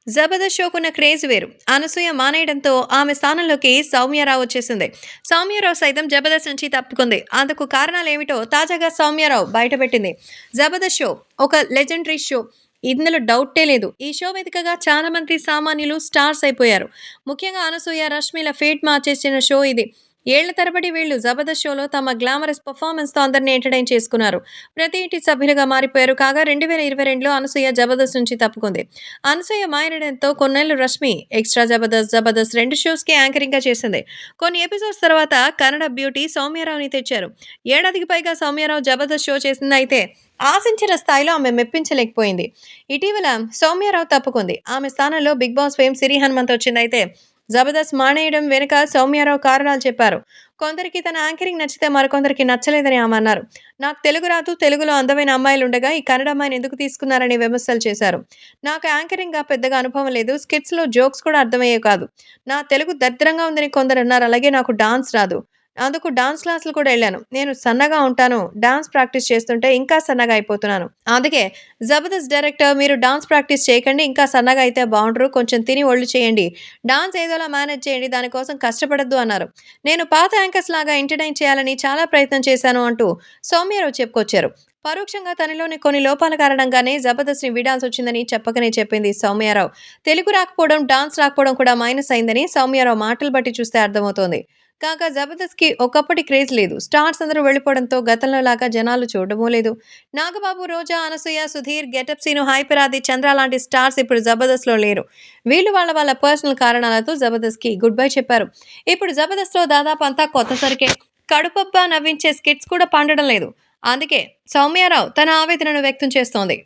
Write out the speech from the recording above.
Jabardasth షోకున్న craze వేరు. అనసూయ మానేయడంతో ఆమె స్థానంలోకి సౌమ్యారావు వచ్చేసింది. సౌమ్యారావు సైతం జబర్దస్త్ నుంచి తప్పుకుంది. అందుకు కారణాలేమిటో తాజాగా సౌమ్యారావు బయటపెట్టింది. జబర్దస్త్ షో ఒక లెజెండరీ షో. ఇందులో డౌటే లేదు. ఈ షో వేదికగా చాలా మంది సామాన్యులు స్టార్స్ అయిపోయారు. ముఖ్యంగా అనసూయ, రష్మిల ఫేట్ మార్చేసిన షో ఇది. ఏళ్ల తరబడి వీళ్ళు జబర్దస్త్ షోలో తమ గ్లామరస్ పెర్ఫార్మెన్స్‌తో అందరిని ఎంటర్‌టైన్ చేసుకున్నారు. ప్రతి ఇంటి సభ్యులుగా మారిపోయారు. కాగా 2022లో అనసూయ జబర్దస్త్ నుంచి తప్పుకుంది. అనసూయ మాయనడంతో కొన్నేళ్లు రష్మి ఎక్స్‌ట్రా జబర్దస్త్, జబర్దస్త్ 2 షోస్‌కి యాంకరింగ్‌గా చేసింది. కొన్ని ఎపిసోడ్స్ తర్వాత కన్నడ బ్యూటీ సౌమ్యారావుని తెచ్చారు. ఏడాదికి పైగా సౌమ్యారావు జబర్దస్త్ షో చేసింది. అయితే ఆశించిన స్థాయిలో ఆమె మెప్పించలేకపోయింది. ఇటీవల సౌమ్యారావు తప్పుకుంది. ఆమె స్థానంలో బిగ్ బాస్ ఫేమ్ సిరి హనుమంత్ వచ్చింది. అయితే జబర్దస్త్ మానేయడం వెనుక సౌమ్యారావు కారణాలు చెప్పారు. కొందరికి తన యాంకరింగ్ నచ్చితే మరికొందరికి నచ్చలేదని ఆమె అన్నారు. నాకు తెలుగు రాదు, తెలుగులో అందమైన అమ్మాయిలుండగా ఈ కన్నడ అమ్మాయిని ఎందుకు తీసుకున్నారని విమర్శలు చేశారు. నాకు యాంకరింగ్‌గా పెద్దగా అనుభవం లేదు. స్కిట్స్‌లో జోక్స్ కూడా అర్థమయ్యేవి కాదు. నా తెలుగు దరిద్రంగా ఉందని కొందరన్నారు. అలాగే నాకు డాన్స్ రాదు. అందుకు డాన్స్ క్లాసులు కూడా ఎళ్ళాను. నేను సన్నగా ఉంటాను. డాన్స్ ప్రాక్టీస్ చేస్తుంటే ఇంకా సన్నగా అయిపోతున్నాను. అందుకే జబర్దస్త్ డైరెక్టర్ మీరు డాన్స్ ప్రాక్టీస్ చేయకండి. ఇంకా సన్నగా అయితే బావుండరు. కొంచెం తిని ఒళ్ళు చేయండి. డాన్స్ ఏదోలా మేనేజ్ చేయండి. దానికోసం కష్టపడొద్దు అన్నారు. నేను పాత యాంకర్స్ లాగా ఎంటర్‌టైన్ చేయాలని చాలా ప్రయత్నం చేశాను అంటూ సౌమ్యారావు చెప్పుకొచ్చారు. పరోక్షంగా తనలోని కొన్ని లోపాల కారణంగానే జబర్దస్త్‌ని వీడాల్సొచ్చిందని చెప్పకనే చెప్పింది సౌమ్యారావు. తెలుగు రాకపోవడం, డాన్స్ రాకపోవడం కూడా మైనస్ అయిందని సౌమ్యారావు మాటలు బట్టి చూస్తే అర్థమవుతోంది. కాగా జబర్దస్త్‌కి ఒకప్పటి క్రేజ్ లేదు. స్టార్స్ అందరూ వెళ్ళిపోవడంతో గతంలో లాగా జనాలు చూడడమూ లేదు. నాగబాబు, రోజా, అనసూయ, సుధీర్, గెటప్ సీను, హైపరాది, చంద్ర లాంటి స్టార్స్ ఇప్పుడు జబర్దస్త్‌లో లేరు. వీళ్ళు వాళ్ళ పర్సనల్ కారణాలతో జబర్దస్త్‌కి గుడ్ బై చెప్పారు. ఇప్పుడు జబర్దస్త్‌లో దాదాపు అంతా కొత్త సరుకే. కడుపబ్బా నవ్వించే స్కిట్స్ కూడా పండడం లేదు. అందుకే సౌమ్యారావు తన ఆవేదనను వ్యక్తం చేస్తోంది.